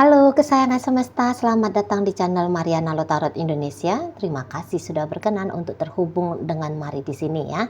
Halo kesayangan semesta, selamat datang di channel Mariana Lotarot Indonesia. Terima kasih sudah berkenan untuk terhubung dengan Mari di sini ya.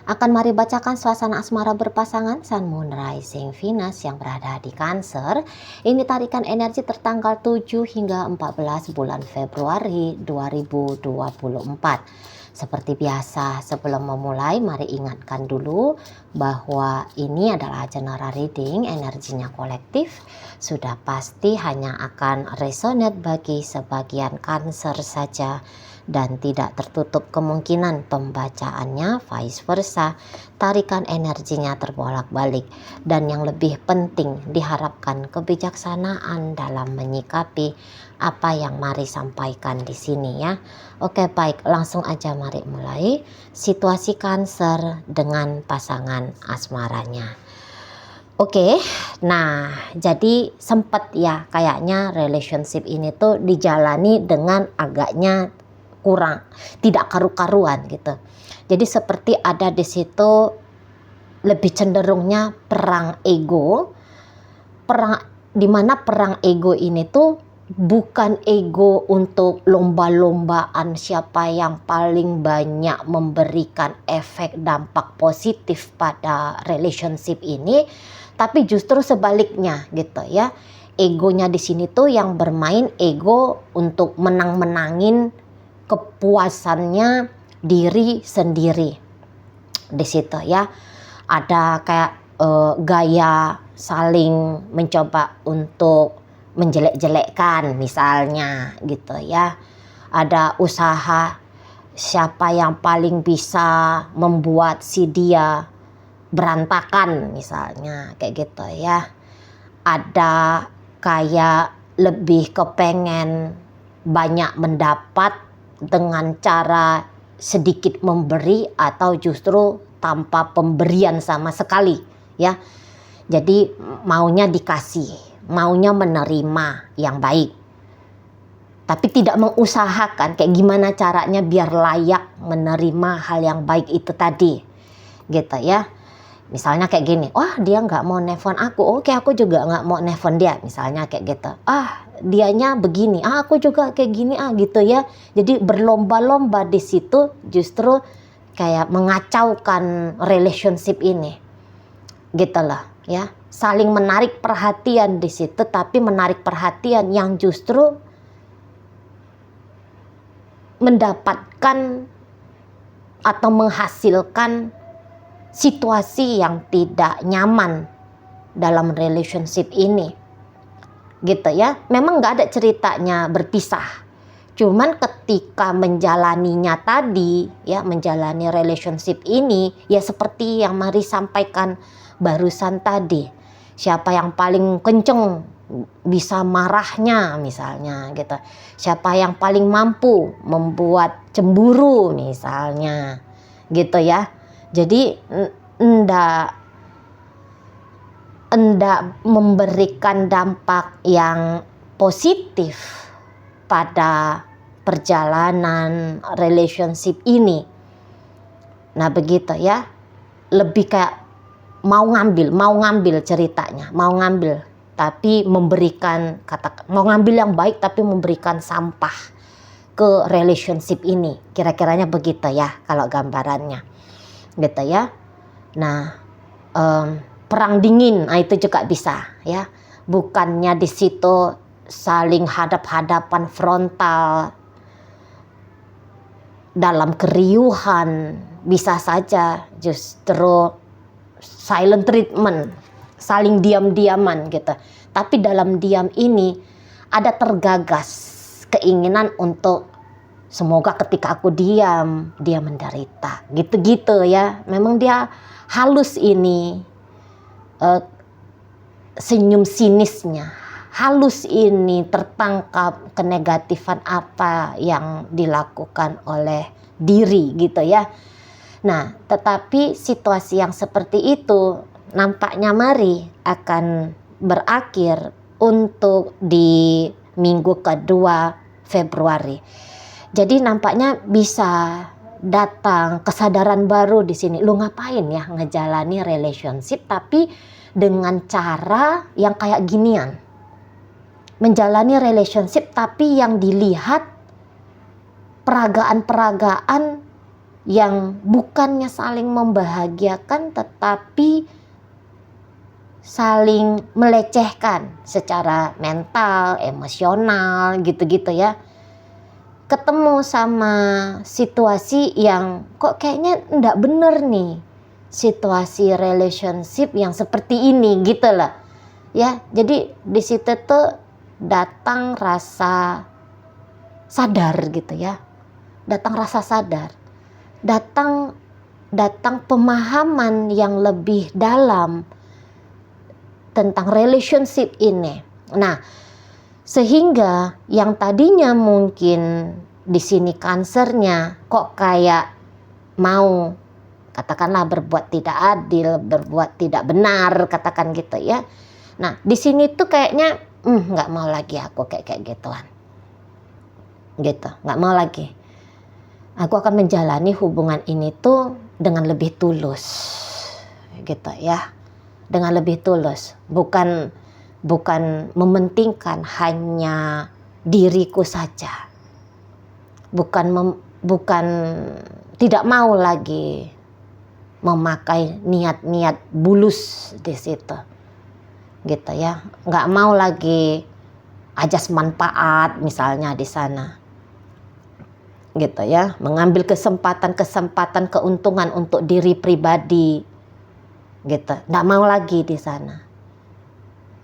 Akan Mari bacakan suasana asmara berpasangan Sun Moon Rising Venus yang berada di Cancer. Ini tarikan energi tertanggal 7 hingga 14 bulan Februari 2024. Seperti biasa, sebelum memulai, mari ingatkan dulu bahwa ini adalah general reading, energinya kolektif. Sudah pasti hanya akan resonate bagi sebagian Cancer saja dan tidak tertutup kemungkinan pembacaannya vice versa. Tarikan energinya terbolak-balik dan yang lebih penting diharapkan kebijaksanaan dalam menyikapi apa yang Mari sampaikan di sini ya. Oke, baik, langsung aja mari mulai situasi Cancer dengan pasangan asmaranya. Oke, nah jadi sempat ya kayaknya relationship ini tuh dijalani dengan agaknya kurang, tidak karu-karuan gitu. Jadi seperti ada di situ lebih cenderungnya perang ego, dimana perang ego ini tuh bukan ego untuk lomba-lombaan siapa yang paling banyak memberikan efek dampak positif pada relationship ini, tapi justru sebaliknya gitu ya. Egonya di sini tuh yang bermain ego untuk menang-menangin kepuasannya diri sendiri. Di situ ya ada kayak gaya saling mencoba untuk menjelek-jelekkan misalnya gitu ya. Ada usaha siapa yang paling bisa membuat si dia berantakan misalnya kayak gitu ya. Ada kayak lebih kepengen banyak mendapat dengan cara sedikit memberi atau justru tanpa pemberian sama sekali ya. Jadi maunya dikasih, maunya menerima yang baik, tapi tidak mengusahakan kayak gimana caranya biar layak menerima hal yang baik itu tadi gitu ya. Misalnya kayak gini, wah dia nggak mau nelfon aku, oke aku juga nggak mau nelfon dia misalnya kayak gitu. Dianya begini, aku juga kayak gini gitu ya. Jadi berlomba-lomba di situ justru kayak mengacaukan relationship ini gitu lah ya. Saling menarik perhatian di situ, tapi menarik perhatian yang justru mendapatkan atau menghasilkan situasi yang tidak nyaman dalam relationship ini gitu ya. Memang nggak ada ceritanya berpisah, cuman ketika menjalaninya tadi ya, menjalani relationship ini ya seperti yang Mari sampaikan barusan tadi, siapa yang paling kenceng bisa marahnya misalnya gitu, siapa yang paling mampu membuat cemburu misalnya gitu ya. Jadi enggak memberikan dampak yang positif pada perjalanan relationship ini. Nah begitu ya, lebih kayak mau ngambil ceritanya, mau ngambil tapi memberikan mau ngambil yang baik tapi memberikan sampah ke relationship ini, kira-kiranya begitu ya kalau gambarannya gitu ya. Nah perang dingin itu juga bisa ya, bukannya di situ saling hadap-hadapan frontal dalam keriuhan, bisa saja justru silent treatment, saling diam-diaman gitu. Tapi dalam diam ini ada tergagas keinginan untuk semoga ketika aku diam, dia menderita. Gitu-gitu ya. Memang dia halus ini. Senyum sinisnya. Halus ini tertangkap kenegatifan apa yang dilakukan oleh diri gitu ya. Nah, tetapi situasi yang seperti itu nampaknya Mari akan berakhir untuk di minggu kedua Februari. Jadi nampaknya bisa datang kesadaran baru di sini. Lu ngapain ya ngejalani relationship tapi dengan cara yang kayak ginian? menjalani relationship tapi yang dilihat peragaan-peragaan yang bukannya saling membahagiakan tetapi saling melecehkan secara mental, emosional gitu-gitu ya. Ketemu sama situasi yang kok kayaknya enggak bener nih, situasi relationship yang seperti ini gitu lah ya. Jadi di situ tuh datang rasa sadar gitu ya, datang rasa sadar, datang pemahaman yang lebih dalam tentang relationship ini. Nah, sehingga yang tadinya mungkin di sini Cancernya kok kayak mau katakanlah berbuat tidak adil, berbuat tidak benar, katakan gitu ya. Nah, di sini tuh kayaknya nggak mau lagi aku kayak gituan. Gitu, nggak mau lagi. Aku akan menjalani hubungan ini tuh dengan lebih tulus. Gitu ya. Dengan lebih tulus, bukan mementingkan hanya diriku saja, bukan tidak mau lagi memakai niat-niat bulus di situ, gitu ya. Nggak mau lagi ajas manfaat misalnya di sana, gitu ya. Mengambil kesempatan keuntungan untuk diri pribadi, gitu. Nggak mau lagi di sana.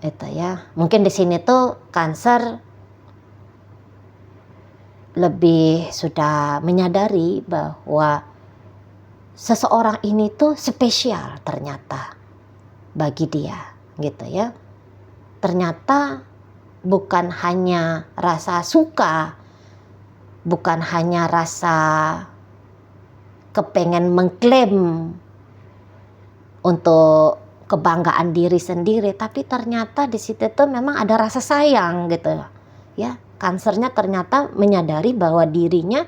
Itu ya, mungkin di sini tuh Cancer lebih sudah menyadari bahwa seseorang ini tuh spesial ternyata bagi dia, gitu ya. Ternyata bukan hanya rasa suka, bukan hanya rasa kepengen mengklaim untuk kebanggaan diri sendiri, tapi ternyata di situ tuh memang ada rasa sayang gitu ya. Cancernya ternyata menyadari bahwa dirinya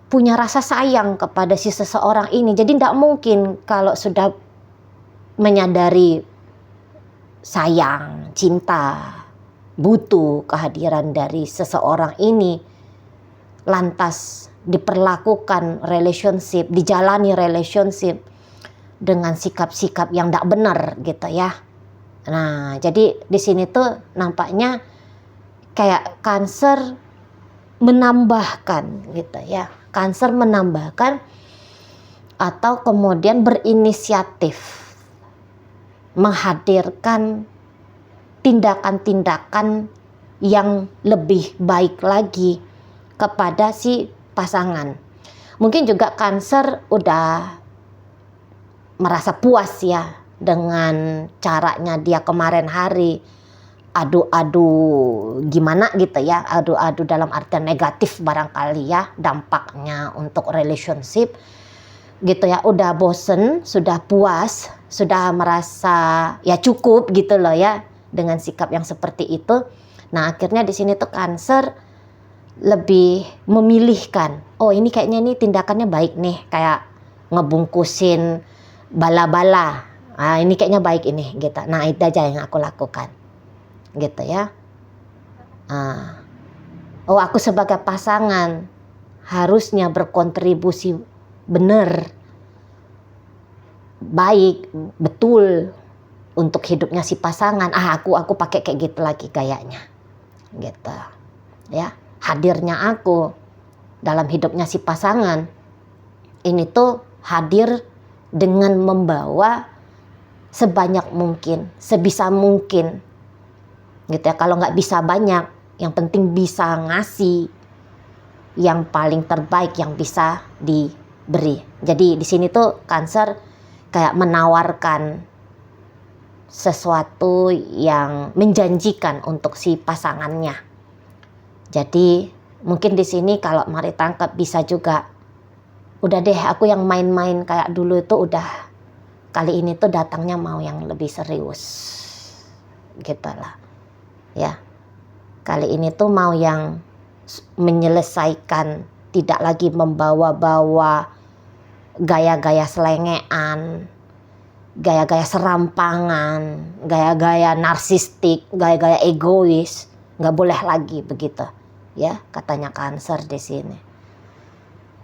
punya rasa sayang kepada si seseorang ini. Jadi tidak mungkin kalau sudah menyadari sayang, cinta, butuh kehadiran dari seseorang ini, lantas diperlakukan relationship, dijalani relationship dengan sikap-sikap yang tidak benar gitu ya. Nah, jadi di sini tuh nampaknya kayak Cancer menambahkan gitu ya. Cancer menambahkan atau kemudian berinisiatif menghadirkan tindakan-tindakan yang lebih baik lagi kepada si pasangan. Mungkin juga Cancer udah merasa puas ya dengan caranya dia kemarin hari adu-adu gimana gitu ya, adu-adu dalam artian negatif barangkali ya dampaknya untuk relationship gitu ya. Udah bosen, sudah puas, sudah merasa ya cukup gitu loh ya dengan sikap yang seperti itu. Nah, akhirnya di sini tuh Cancer lebih memilihkan, oh ini kayaknya ini tindakannya baik nih, kayak ngebungkusin bala-bala, ini kayaknya baik ini gitu. Nah, itu aja yang aku lakukan gitu ya. Oh, aku sebagai pasangan harusnya berkontribusi benar, baik, betul untuk hidupnya si pasangan. Aku pakai kayak gitu lagi gayanya gitu ya. Hadirnya aku dalam hidupnya si pasangan ini tuh hadir dengan membawa sebanyak mungkin, sebisa mungkin gitu ya. Kalau nggak bisa banyak, yang penting bisa ngasih yang paling terbaik yang bisa diberi. Jadi di sini tuh Cancer kayak menawarkan sesuatu yang menjanjikan untuk si pasangannya. Jadi mungkin di sini kalau mari tangkap bisa juga, udah deh aku yang main-main kayak dulu itu udah, kali ini tuh datangnya mau yang lebih serius gitu lah ya. Kali ini tuh mau yang menyelesaikan, tidak lagi membawa-bawa gaya-gaya selengean, gaya-gaya serampangan, gaya-gaya narsistik, gaya-gaya egois. nggak boleh lagi begitu, ya katanya Cancer di sini.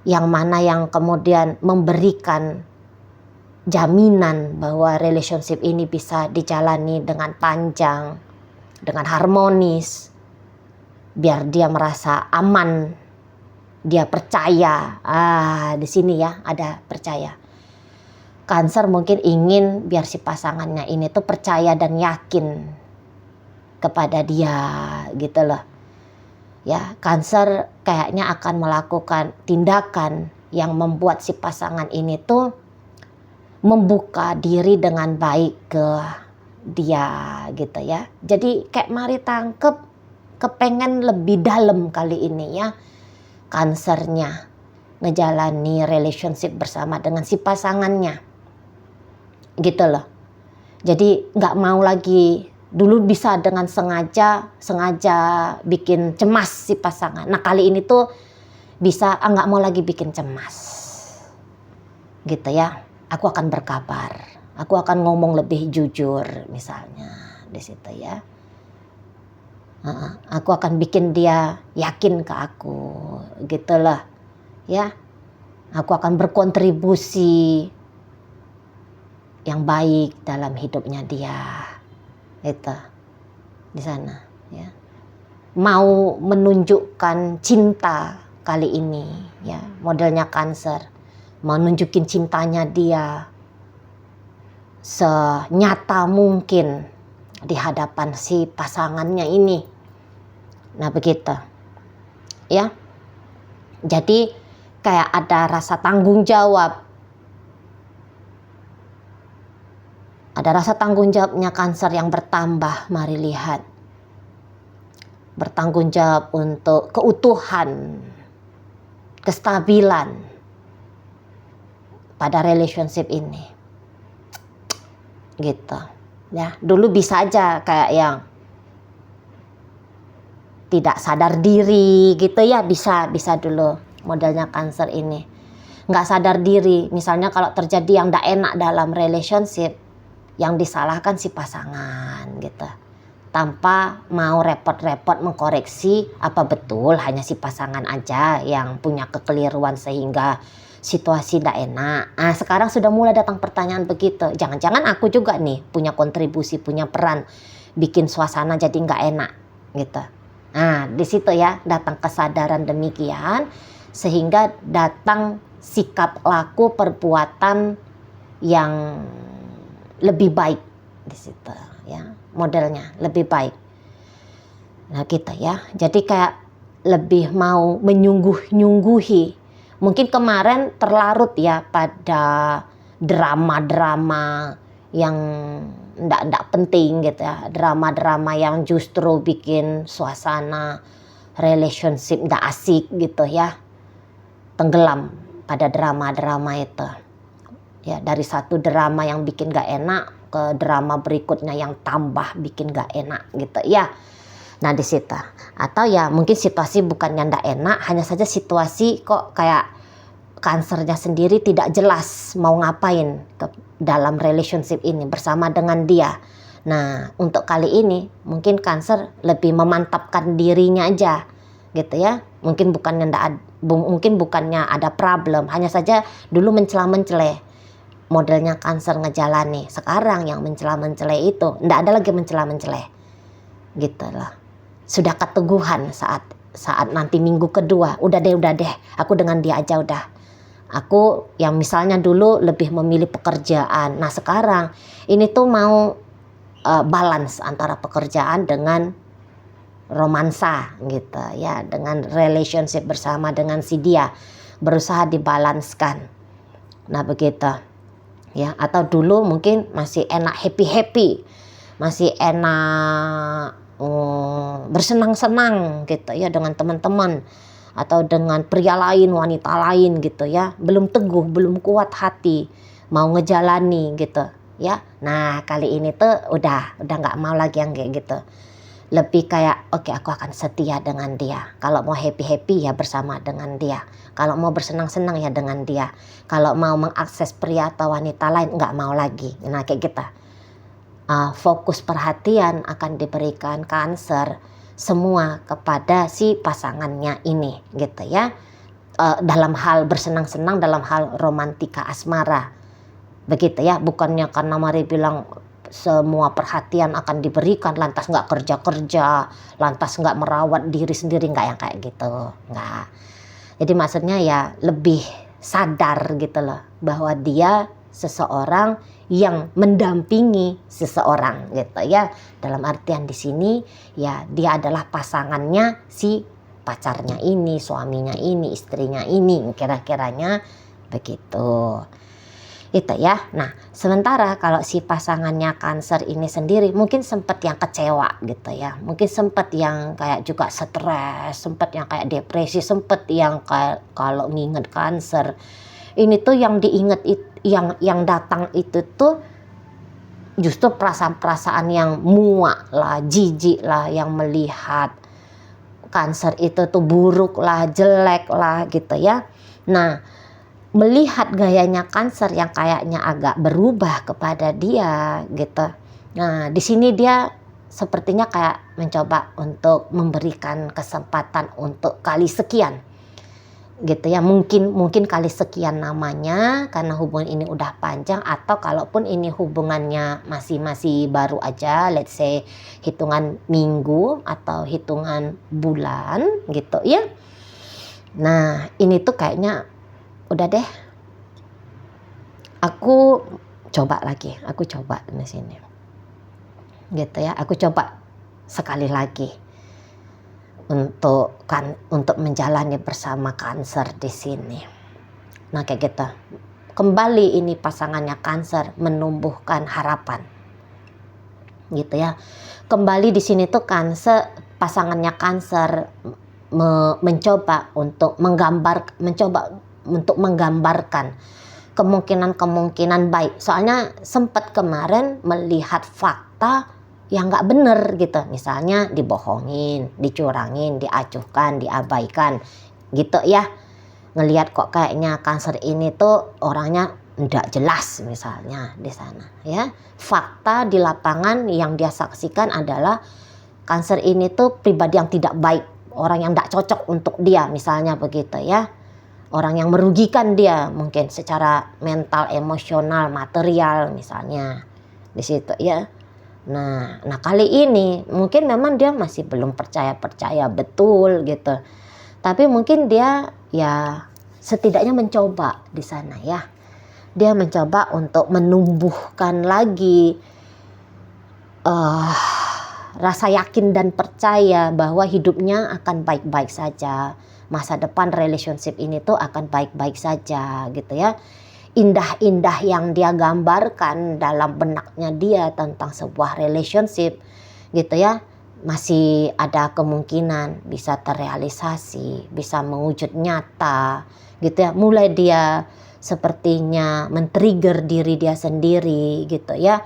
Yang mana yang kemudian memberikan jaminan bahwa relationship ini bisa dijalani dengan panjang, dengan harmonis, biar dia merasa aman, dia percaya. Di sini ya ada percaya. Cancer mungkin ingin biar si pasangannya ini tuh percaya dan yakin kepada dia gitu loh. Ya, Cancer kayaknya akan melakukan tindakan yang membuat si pasangan ini tuh membuka diri dengan baik ke dia gitu ya. Jadi kayak mari tangkep, kepengen lebih dalam kali ini ya Cancernya ngejalani relationship bersama dengan si pasangannya gitu loh. Jadi nggak mau lagi, dulu bisa dengan sengaja bikin cemas si pasangan. Nah kali ini tuh bisa nggak mau lagi bikin cemas gitu ya. Aku akan berkabar, aku akan ngomong lebih jujur misalnya di situ ya. Aku akan bikin dia yakin ke aku gitu loh ya. Aku akan berkontribusi yang baik dalam hidupnya dia itu di sana ya. Mau menunjukkan cinta kali ini ya, modelnya Cancer mau nunjukin cintanya dia senyata mungkin di hadapan si pasangannya ini. Nah begitu ya. Jadi kayak ada rasa tanggung jawab. Ada rasa tanggung jawabnya Cancer yang bertambah, mari lihat. Bertanggung jawab untuk keutuhan, kestabilan pada relationship ini. Gitu. Ya, dulu bisa aja kayak yang tidak sadar diri gitu ya, bisa dulu modelnya Cancer ini. Nggak sadar diri, misalnya kalau terjadi yang tidak enak dalam relationship, yang disalahkan si pasangan gitu, tanpa mau repot-repot mengkoreksi apa betul hanya si pasangan aja yang punya kekeliruan sehingga situasi tidak enak. Sekarang sudah mulai datang pertanyaan begitu, jangan-jangan aku juga nih punya kontribusi, punya peran bikin suasana jadi nggak enak gitu. Di situ ya datang kesadaran demikian, sehingga datang sikap laku perbuatan yang lebih baik di situ ya, modelnya lebih baik. Nah kita ya, jadi kayak lebih mau menyungguh-nyungguhi. Mungkin kemarin terlarut ya pada drama-drama yang ndak penting gitu ya, drama-drama yang justru bikin suasana relationship ndak asik gitu ya, tenggelam pada drama-drama itu. Ya, dari satu drama yang bikin gak enak ke drama berikutnya yang tambah bikin gak enak gitu ya. Nah di situ. Atau ya mungkin situasi bukannya gak enak, hanya saja situasi kok kayak Cancernya sendiri tidak jelas mau ngapain ke dalam relationship ini bersama dengan dia. Nah untuk kali ini mungkin Cancer lebih memantapkan dirinya aja gitu ya. Mungkin bukannya ada problem, hanya saja dulu mencela-mencela. Modelnya Cancer ngejalani. Sekarang yang mencela-mencela itu ndak ada lagi mencela-mencela gitu lah. Sudah keteguhan saat nanti minggu kedua, udah deh aku dengan dia aja udah. Aku yang misalnya dulu lebih memilih pekerjaan, nah sekarang ini tuh mau balance antara pekerjaan dengan romansa gitu ya, dengan relationship bersama dengan si dia, berusaha dibalanskan. Nah begitu ya. Atau dulu mungkin masih enak happy, masih enak bersenang-senang gitu ya dengan teman-teman atau dengan pria lain, wanita lain gitu ya, belum teguh, belum kuat hati mau ngejalani gitu ya. Nah kali ini tuh udah nggak mau lagi yang kayak gitu, lebih kayak oke, aku akan setia dengan dia. Kalau mau happy ya bersama dengan dia, kalau mau bersenang-senang ya dengan dia, kalau mau mengakses pria atau wanita lain nggak mau lagi. Nah kayak gitu. Fokus perhatian akan diberikan Cancer semua kepada si pasangannya ini gitu ya. Dalam hal bersenang-senang, dalam hal romantika asmara begitu ya. Bukannya karena Mari bilang semua perhatian akan diberikan lantas nggak kerja-kerja, lantas nggak merawat diri sendiri, nggak yang kayak gitu, nggak. Jadi maksudnya ya lebih sadar gitu loh bahwa dia seseorang yang mendampingi seseorang gitu ya. Dalam artian di sini ya dia adalah pasangannya si pacarnya ini, suaminya ini, istrinya ini, kira-kiranya begitu. Itu ya. Nah, sementara kalau si pasangannya Cancer ini sendiri mungkin sempat yang kecewa gitu ya. Mungkin sempat yang kayak juga stres, sempat yang kayak depresi, sempat yang kayak kalau nginget Cancer. Ini tuh yang diinget yang datang itu tuh justru perasaan-perasaan yang muak lah, jijik lah, yang melihat Cancer itu tuh buruk lah, jelek lah gitu ya. Nah, melihat gayanya Cancer yang kayaknya agak berubah kepada dia gitu. Nah, di sini dia sepertinya kayak mencoba untuk memberikan kesempatan untuk kali sekian gitu ya. Mungkin kali sekian namanya karena hubungan ini udah panjang, atau kalaupun ini hubungannya masih baru aja, let's say hitungan minggu atau hitungan bulan gitu ya. Nah, ini tuh kayaknya udah deh, aku coba di sini gitu ya. Aku coba sekali lagi untuk menjalani bersama Cancer di sini. Nah, kayak gitu. Kembali ini pasangannya Cancer menumbuhkan harapan. Gitu ya. Kembali di sini tuh pasangannya Cancer mencoba untuk menggambarkan kemungkinan baik. Soalnya sempat kemarin melihat fakta yang nggak bener gitu. Misalnya dibohongin, dicurangin, diacuhkan, diabaikan gitu ya. Ngelihat kok kayaknya Cancer ini tuh orangnya nggak jelas misalnya di sana ya. Fakta di lapangan yang dia saksikan adalah Cancer ini tuh pribadi yang tidak baik, orang yang nggak cocok untuk dia misalnya begitu ya. Orang yang merugikan dia mungkin secara mental, emosional, material misalnya di situ ya. Nah kali ini mungkin memang dia masih belum percaya betul gitu. Tapi mungkin dia ya setidaknya mencoba di sana ya. Dia mencoba untuk menumbuhkan lagi rasa yakin dan percaya bahwa hidupnya akan baik-baik saja. Masa depan relationship ini tuh akan baik-baik saja gitu ya. Indah-indah yang dia gambarkan dalam benaknya dia tentang sebuah relationship gitu ya, masih ada kemungkinan bisa terrealisasi, bisa mewujud nyata gitu ya. Mulai dia sepertinya men-trigger diri dia sendiri gitu ya,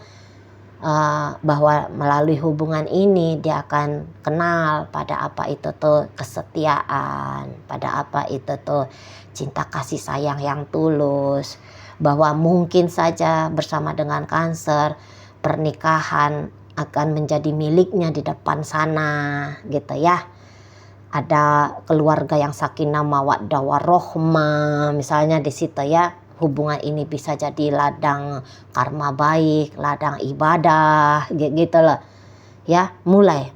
bahwa melalui hubungan ini dia akan kenal pada apa itu tuh kesetiaan, pada apa itu tuh cinta kasih sayang yang tulus, bahwa mungkin saja bersama dengan Cancer pernikahan akan menjadi miliknya di depan sana gitu ya. Ada keluarga yang sakinah mawaddah warohmah misalnya di situ ya. Hubungan ini bisa jadi ladang karma baik, ladang ibadah gitu loh ya. Mulai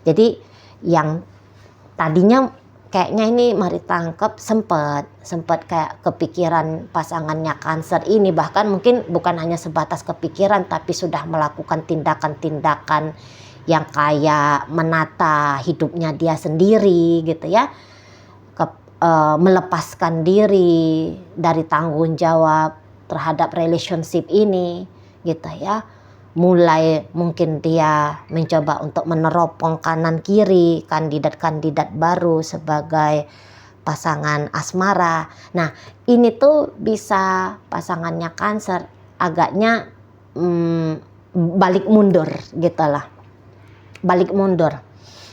jadi yang tadinya kayaknya ini Mari tangkep sempat kayak kepikiran pasangannya Cancer ini, bahkan mungkin bukan hanya sebatas kepikiran tapi sudah melakukan tindakan-tindakan yang kayak menata hidupnya dia sendiri gitu ya. Melepaskan diri dari tanggung jawab terhadap relationship ini gitu ya. Mulai mungkin dia mencoba untuk meneropong kanan kiri kandidat-kandidat baru sebagai pasangan asmara. Nah ini tuh bisa pasangannya Cancer agaknya balik mundur gitu lah. Balik mundur.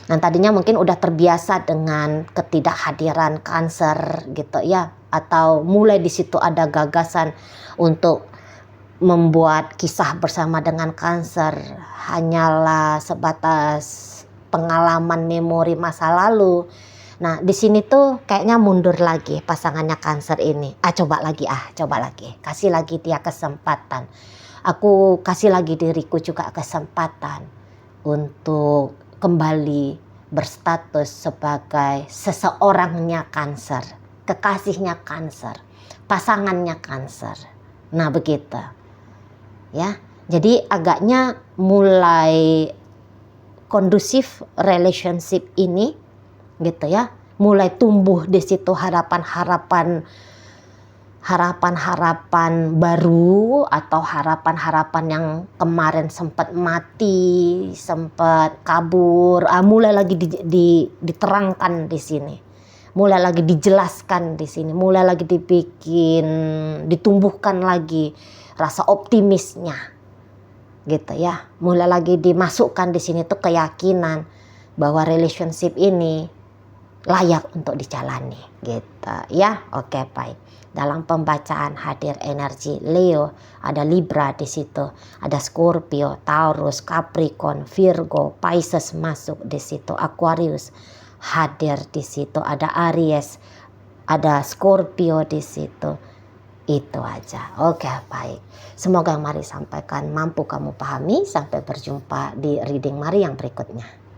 Nah tadinya mungkin udah terbiasa dengan ketidakhadiran Cancer gitu ya, atau mulai di situ ada gagasan untuk membuat kisah bersama dengan Cancer hanyalah sebatas pengalaman memori masa lalu. Nah, di sini tuh kayaknya mundur lagi pasangannya Cancer ini. Coba lagi, coba lagi. Kasih lagi dia kesempatan. Aku kasih lagi diriku juga kesempatan untuk kembali berstatus sebagai seseorangnya Cancer, kekasihnya Cancer, pasangannya Cancer. Nah, begitu. Ya. Jadi agaknya mulai kondusif relationship ini gitu ya, mulai tumbuh di situ harapan-harapan baru atau harapan-harapan yang kemarin sempat mati, sempat kabur, mulai lagi diterangkan di sini, mulai lagi dijelaskan di sini, mulai lagi ditumbuhkan lagi rasa optimisnya, gitu ya, mulai lagi dimasukkan di sini tuh keyakinan bahwa relationship ini layak untuk dijalani, gitu ya. Oke, baik. Dalam pembacaan hadir energi Leo, ada Libra di situ, ada Scorpio, Taurus, Capricorn, Virgo, Pisces masuk di situ, Aquarius hadir di situ, ada Aries, ada Scorpio di situ. Itu aja. Oke, baik. Semoga yang Mari sampaikan mampu kamu pahami. Sampai berjumpa di reading Mari yang berikutnya.